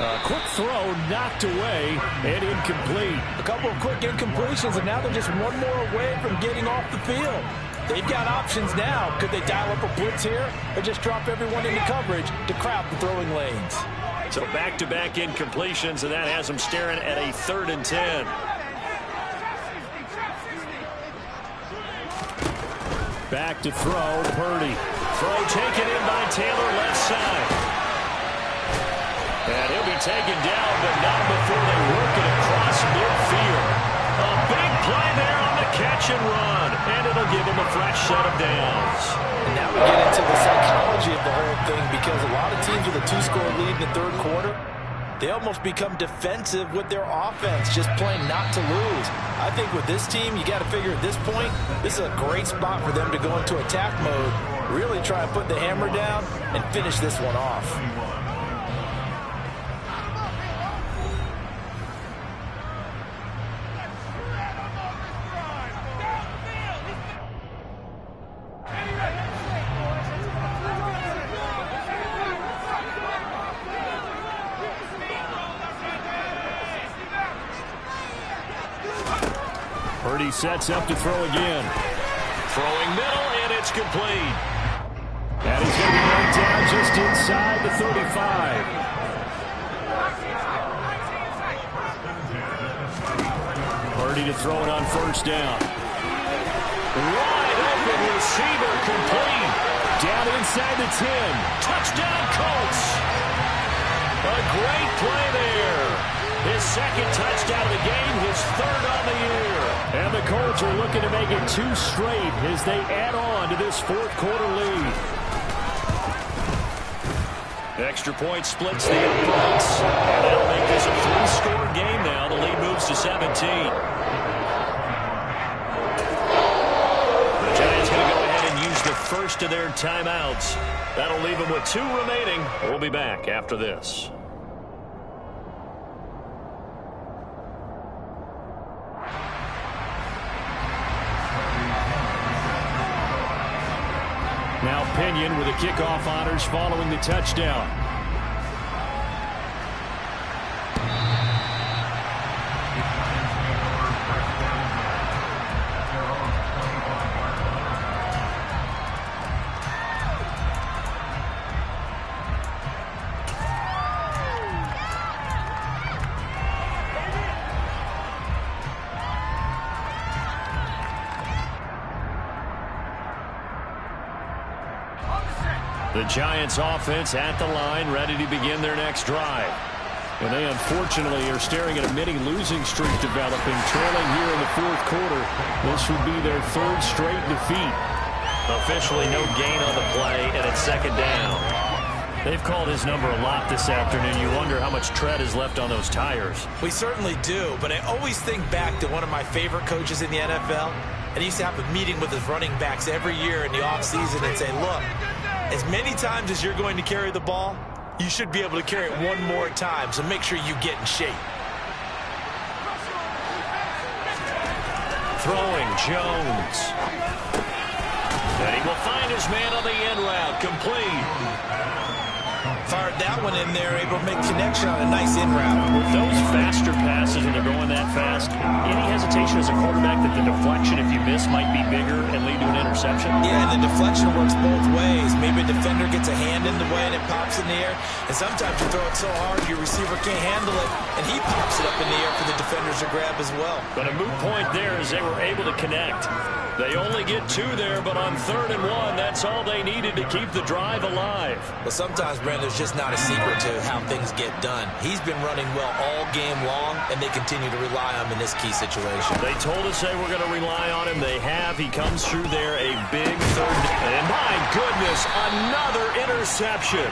S1: A quick throw knocked away and incomplete.
S3: A couple of quick incompletions, and now they're just one more away from getting off the field. They've got options now. Could they dial up a blitz here or just drop everyone into coverage to crowd the throwing lanes?
S1: So back-to-back incompletions, and that has them staring at a 3rd and 10. Back to throw, Purdy. Throw taken in by Taylor, left side. And he'll be taken down, but not before they work it across midfield. A big play there on the catch and run, and it'll give him a fresh set of downs.
S3: And now we get into the psychology of the whole thing, because a lot of teams with a 2-score lead in the 3rd quarter, they almost become defensive with their offense, just playing not to lose. I think with this team, you got to figure at this point, this is a great spot for them to go into attack mode, really try and put the hammer down and finish this one off.
S1: Purdy sets up to throw again. Throwing middle, and it's complete. And he's going to be right down just inside the 35. Purdy to throw it on 1st down. Wide open receiver, complete. Down inside the 10. Touchdown, Colts. A great play there. His 2nd touchdown of the game, his 3rd on the year. And the Colts are looking to make it 2 straight as they add on to this 4th quarter lead. Extra point splits the uprights. And that'll make this a 3-score game now. The lead moves to 17. The Giants going to go ahead and use the first of their timeouts. That'll leave them with 2 remaining. We'll be back after this. Now Pinion with the kickoff honors following the touchdown. The Giants offense at the line, ready to begin their next drive. And they unfortunately are staring at a mini losing streak developing, trailing here in the fourth quarter. This would be their third straight defeat.
S2: Officially no gain on the play, and it's second down.
S1: They've called his number a lot this afternoon. You wonder how much tread is left on those tires.
S3: We certainly do, but I always think back to one of my favorite coaches in the NFL. And he used to have a meeting with his running backs every year in the offseason and say, look, as many times as you're going to carry the ball, you should be able to carry it one more time, so make sure you get in shape.
S2: Throwing, Jones. And he will find his man on the end route, complete.
S3: Fired that one in there, able to make connection on a nice in route.
S1: With those faster passes and they're going that fast, any hesitation as a quarterback that the deflection, if you miss, might be bigger and lead to an interception?
S3: Yeah, and the deflection works both ways. Maybe a defender gets a hand in the way and it pops in the air. And sometimes you throw it so hard your receiver can't handle it, and he pops it up in the air for the defenders to grab as well.
S1: But a moot point there as they were able to connect. They only get two there, but on 3rd and 1, that's all they needed to keep the drive alive.
S3: Well, sometimes, Brandon, there's just not a secret to how things get done. He's been running well all game long, and they continue to rely on him in this key situation.
S1: They told us they were going to rely on him. They have. He comes through there, a big 3rd. And my goodness, another interception.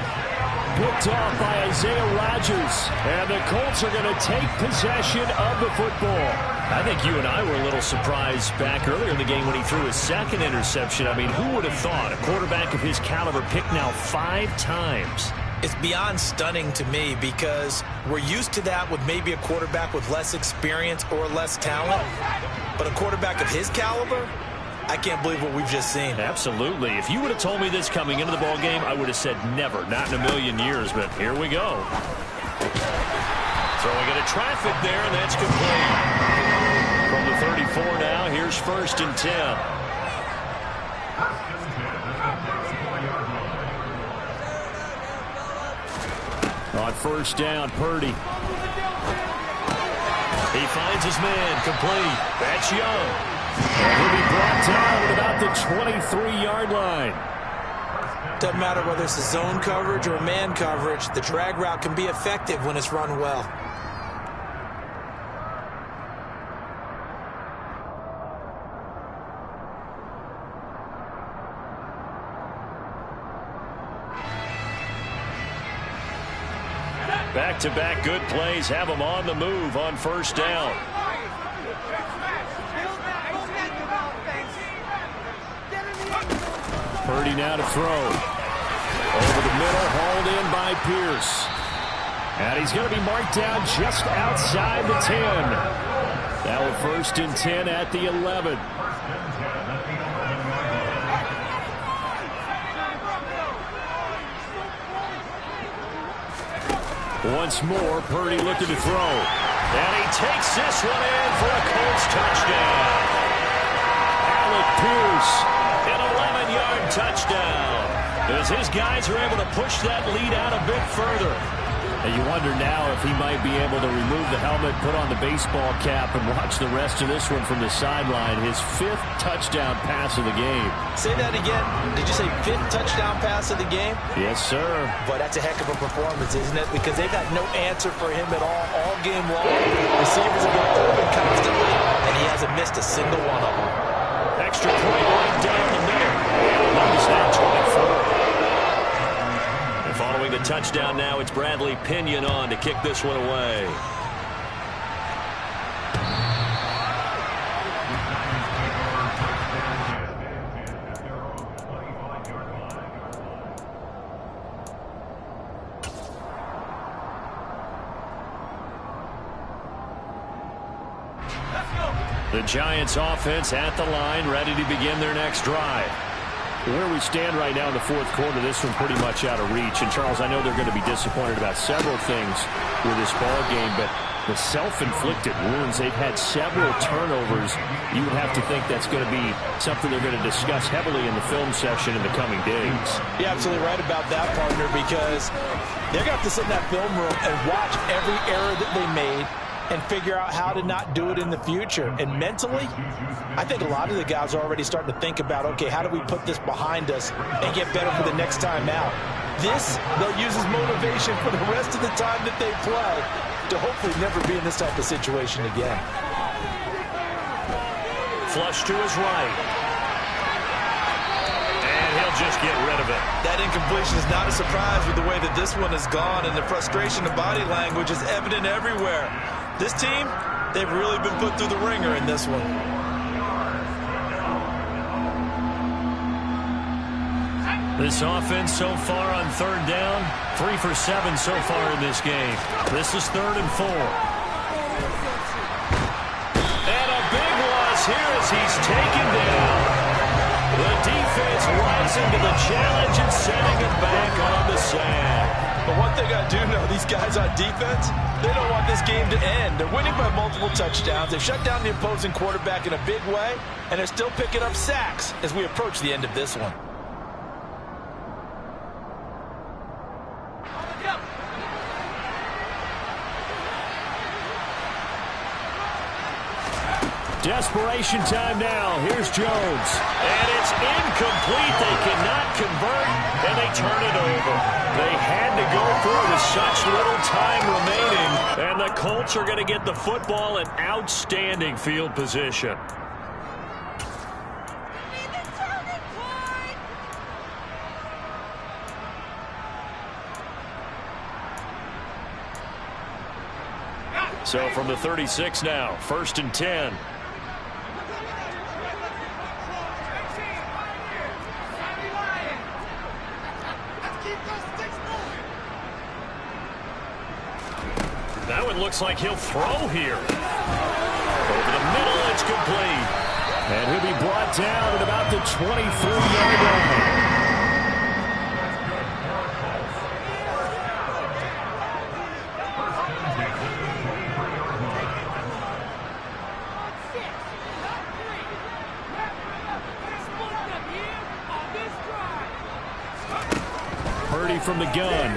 S1: Picked off by Isaiah Rodgers. And the Colts are going to take possession of the football. I think you and I were a little surprised back earlier in the game when he threw his second interception. I mean, who would have thought a quarterback of his caliber picked now 5 times?
S3: It's beyond stunning to me because we're used to that with maybe a quarterback with less experience or less talent. But a quarterback of his caliber, I can't believe what we've just seen.
S1: Absolutely. If you would have told me this coming into the ball game, I would have said never, not in a million years. But here we go. Throwing into traffic there, and that's complete. From the 34 now, here's 1st and 10. On 1st down, Purdy. He finds his man, complete. That's Young. And he'll be brought down at about the 23-yard line.
S3: Doesn't matter whether it's a zone coverage or man coverage, the drag route can be effective when it's run well.
S1: Back-to-back good plays have them on the move on 1st down. Purdy now to throw. Over the middle, hauled in by Pierce. And he's going to be marked down just outside the 10. Now a 1st and 10 at the 11. Once more, Purdy looking to throw. And he takes this one in for a Colts touchdown. Alec Pierce, an 11-yard touchdown. As his guys are able to push that lead out a bit further. And you wonder now if he might be able to remove the helmet, put on the baseball cap, and watch the rest of this one from the sideline. His 5th touchdown pass of the game.
S3: Say that again. Did you say 5th touchdown pass of the game?
S1: Yes, sir.
S3: Boy, that's a heck of a performance, isn't it? Because they've had no answer for him at all game long. Receivers have been open constantly, and he hasn't missed a single one of them.
S1: Extra point right down the middle. Lose that 24. Following the touchdown now, it's Bradley Pinion on to kick this one away. The Giants offense at the line, ready to begin their next drive. Where we stand right now in the fourth quarter, this one pretty much out of reach. And, Charles, I know they're going to be disappointed about several things with this ball game, but the self-inflicted wounds, they've had several turnovers. You would have to think that's going to be something they're going to discuss heavily in the film session in the coming days.
S3: You're absolutely right about that, partner, because they're going to have to sit in that film room and watch every error that they made and figure out how to not do it in the future. And mentally, I think a lot of the guys are already starting to think about, okay, how do we put this behind us and get better for the next time out? This, they'll use as motivation for the rest of the time that they play to hopefully never be in this type of situation again.
S2: Flush to his right. And he'll just get rid of it.
S3: That incompletion is not a surprise with the way that this one has gone, and the frustration of body language is evident everywhere. This team, they've really been put through the ringer in this one.
S1: This offense so far on third down, 3 for 7 so far in this game. This is 3rd and 4.
S2: And a big loss here as he's taken down. The defense rising to the challenge and sending it back on the sand.
S3: But one thing I do know, these guys on defense, they don't want this game to end. They're winning by multiple touchdowns. They shut down the opposing quarterback in a big way, and they're still picking up sacks as we approach the end of this one.
S1: Desperation time now. Here's Jones.
S2: And it's incomplete. They cannot convert, and they turn it over. They had to go through with such little time remaining, and the Colts are going to get the football in outstanding field position. So from the 36 now, 1st and 10. That one looks like he'll throw here. Over the middle, it's complete.
S1: And he'll be brought down at about the 23-yard line. Purdy from the gun.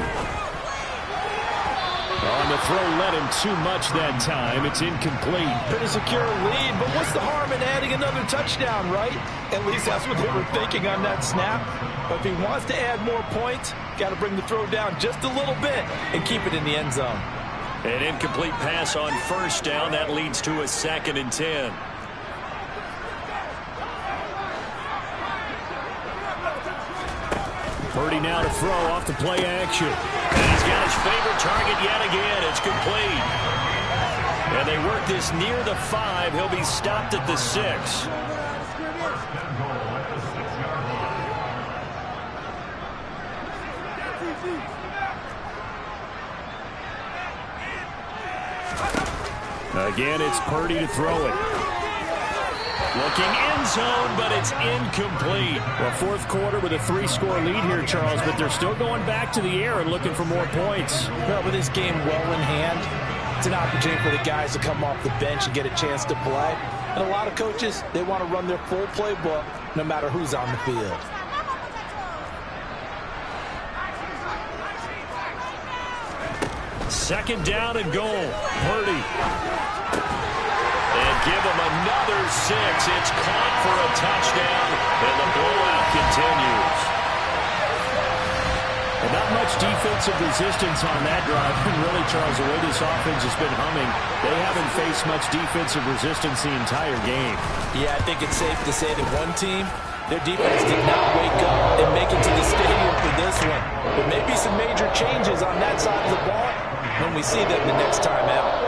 S1: On the throw, led him too much that time. It's incomplete.
S3: Pretty secure lead, but what's the harm in adding another touchdown, right? At least that's what they were thinking on that snap. But if he wants to add more points, got to bring the throw down just a little bit and keep it in the end zone.
S2: An incomplete pass on 1st down. That leads to a 2nd and 10.
S1: Purdy now to throw off the play action.
S2: And he's got his favorite target yet again. It's complete. And they work this near the 5. He'll be stopped at the 6.
S1: Again, it's Purdy to throw it.
S2: Looking end zone, but it's incomplete.
S1: Well, 4th quarter with a 3-score lead here, Charles, but they're still going back to the air and looking for more points.
S3: Well, with this game well in hand, it's an opportunity for the guys to come off the bench and get a chance to play. And a lot of coaches, they want to run their full playbook no matter who's on the field.
S2: Second down and goal. Purdy. And give him another 6. It's caught for a touchdown, and the blowout continues.
S1: And not much defensive resistance on that drive. And really, Charles, the way this offense has been humming, they haven't faced much defensive resistance the entire game.
S3: Yeah, I think it's safe to say that one team, their defense did not wake up and make it to the stadium for this one. There may be some major changes on that side of the ball when we see them the next time out.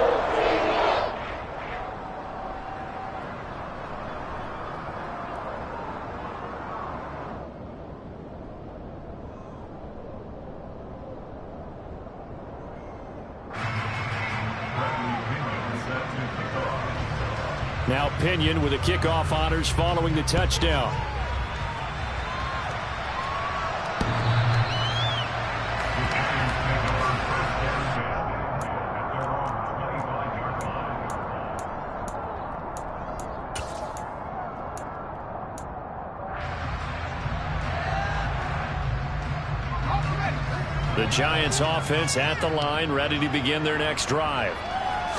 S1: Now Pinion with the kickoff honors following the touchdown. The Giants offense at the line, ready to begin their next drive.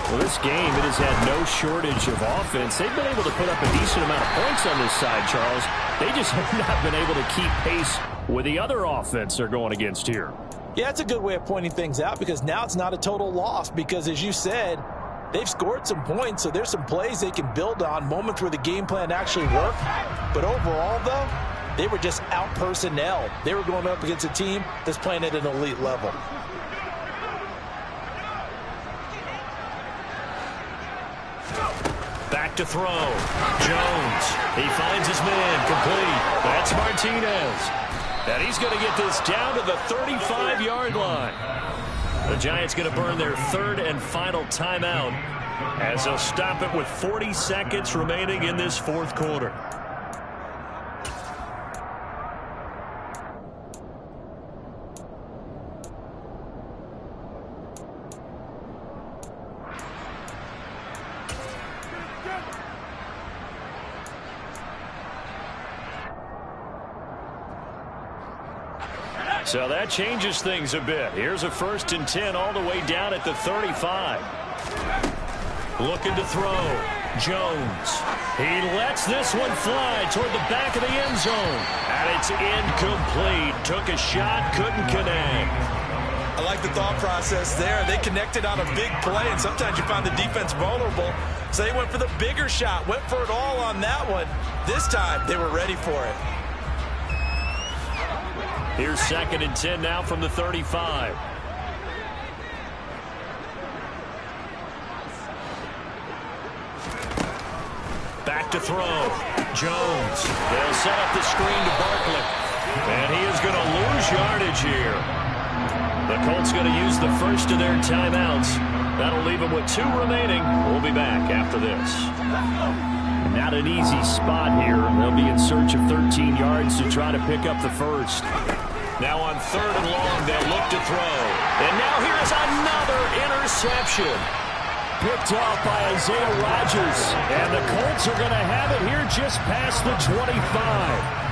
S1: Well, this game, it has had no shortage of offense. They've been able to put up a decent amount of points on this side, Charles. They just have not been able to keep pace with the other offense they're going against here.
S3: Yeah, that's a good way of pointing things out because now it's not a total loss because, as you said, they've scored some points, so there's some plays they can build on, moments where the game plan actually worked. But overall, though, they were just out-personnel. They were going up against a team that's playing at an elite level.
S2: Back to throw. Jones. He finds his man. Complete. That's Martinez. And he's going to get this down to the 35-yard line. The Giants going to burn their third and final timeout as they'll stop it with 40 seconds remaining in this fourth quarter. So that changes things a bit. Here's a 1st and 10 all the way down at the 35. Looking to throw. Jones. He lets this one fly toward the back of the end zone. And it's incomplete. Took a shot, couldn't connect.
S3: I like the thought process there. They connected on a big play, and sometimes you find the defense vulnerable. So they went for the bigger shot, went for it all on that one. This time, they were ready for it.
S2: Here's 2nd and 10 now from the 35. Back to throw. Jones. They'll set up the screen to Barkley. And he is going to lose yardage here. The Colts going to use the first of their timeouts. That'll leave them with 2 remaining. We'll be back after this.
S1: Not an easy spot here. They'll be in search of 13 yards to try to pick up the first.
S2: Now on 3rd and long, they'll look to throw. And now here's another interception.
S1: Picked off by Isaiah Rodgers. And the Colts are going to have it here just past the 25.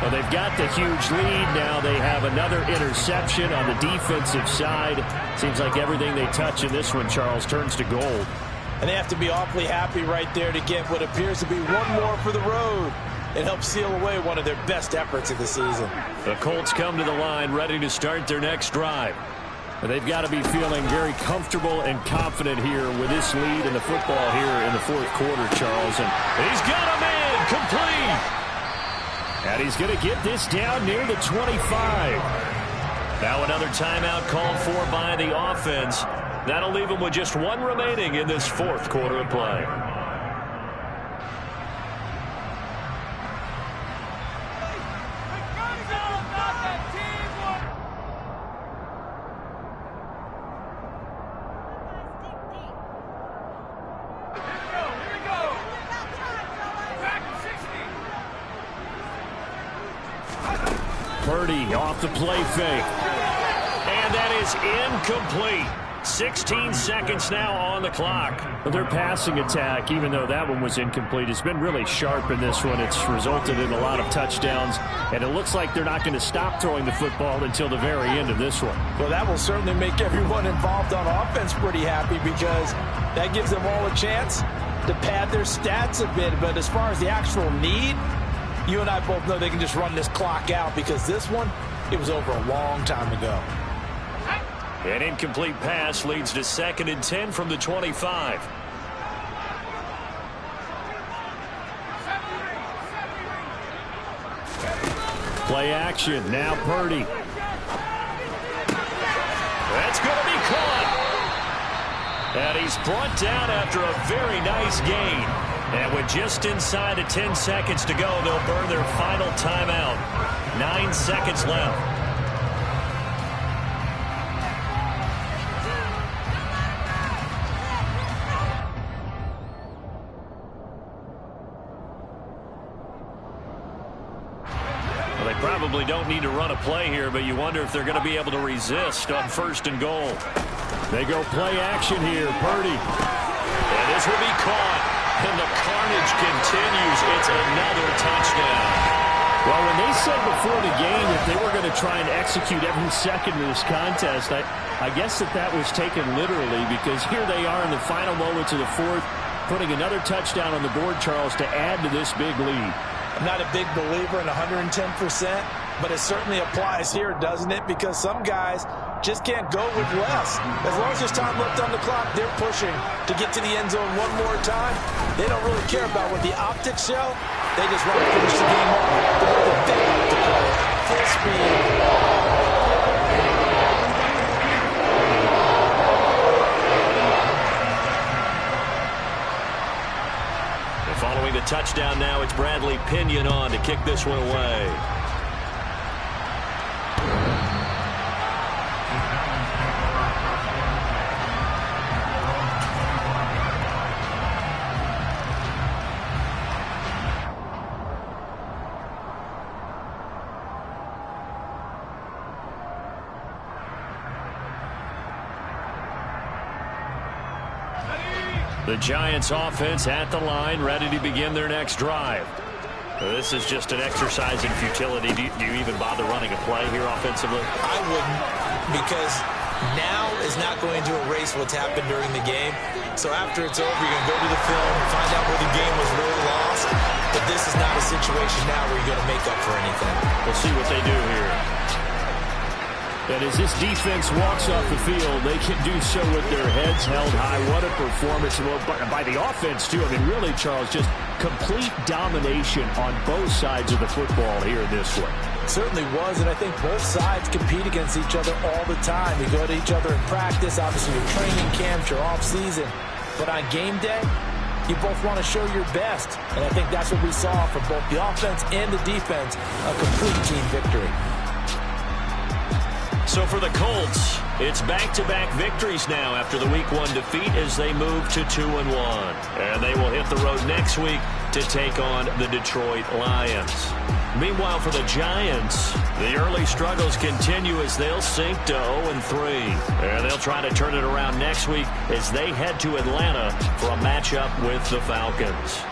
S1: Well, they've got the huge lead. Now they have another interception on the defensive side. Seems like everything they touch in this one, Charles, turns to gold.
S3: And they have to be awfully happy right there to get what appears to be one more for the road and help seal away one of their best efforts of the season.
S2: The Colts come to the line ready to start their next drive.
S1: They've got to be feeling very comfortable and confident here with this lead in the football here in the fourth quarter, Charles. And
S2: he's got a man complete.
S1: And he's going to get this down near the 25.
S2: Now another timeout called for by the offense. That'll leave them with just 1 remaining in this fourth quarter of play.
S1: Purdy off the play fake.
S2: And that is incomplete. 16 seconds now on the clock.
S1: Their passing attack, even though that one was incomplete, has been really sharp in this one. It's resulted in a lot of touchdowns, and it looks like they're not going to stop throwing the football until the very end of this one.
S3: Well, that will certainly make everyone involved on offense pretty happy because that gives them all a chance to pad their stats a bit. But as far as the actual need, you and I both know they can just run this clock out because this one, it was over a long time ago.
S2: An incomplete pass leads to 2nd and 10 from the 25.
S1: Play action. Now Purdy.
S2: That's going to be caught. And he's brought down after a very nice gain. And with just inside of 10 seconds to go, they'll burn their final timeout. 9 seconds left. They probably don't need to run a play here, but you wonder if they're going to be able to resist on 1st and goal.
S1: They go play action here. Purdy.
S2: And this will be caught. And the carnage continues. It's another touchdown.
S1: Well, when they said before the game that they were going to try and execute every second of this contest, I guess that was taken literally, because here they are in the final moments of the fourth, putting another touchdown on the board, Charles, to add to this big lead.
S3: I'm not a big believer in 110%, but it certainly applies here, doesn't it? Because some guys just can't go with less. As long as there's time left on the clock, they're pushing to get to the end zone one more time. They don't really care about what the optics show. They just want to finish the game off. The way that they like to play, full speed.
S2: And following the touchdown now, it's Bradley Pinion on to kick this one away. The Giants offense at the line, ready to begin their next drive. This is just an exercise in futility. Do you even bother running a play here offensively?
S3: I wouldn't, because now is not going to erase what's happened during the game. So after it's over, you're going to go to the film, find out where the game was really lost. But this is not a situation now where you're going to make up for anything.
S2: We'll see what they do here.
S1: And as this defense walks off the field, they can do so with their heads held high. What a performance by the offense, too. I mean, really, Charles, just complete domination on both sides of the football here in this one.
S3: Certainly was, and I think both sides compete against each other all the time. You go to each other in practice, obviously your training camps, your off-season. But on game day, you both want to show your best. And I think that's what we saw from both the offense and the defense, a complete team victory.
S2: So for the Colts, it's back-to-back victories now after the Week 1 defeat as they move to 2-1. And they will hit the road next week to take on the Detroit Lions. Meanwhile, for the Giants, the early struggles continue as they'll sink to 0-3. And they'll try to turn it around next week as they head to Atlanta for a matchup with the Falcons.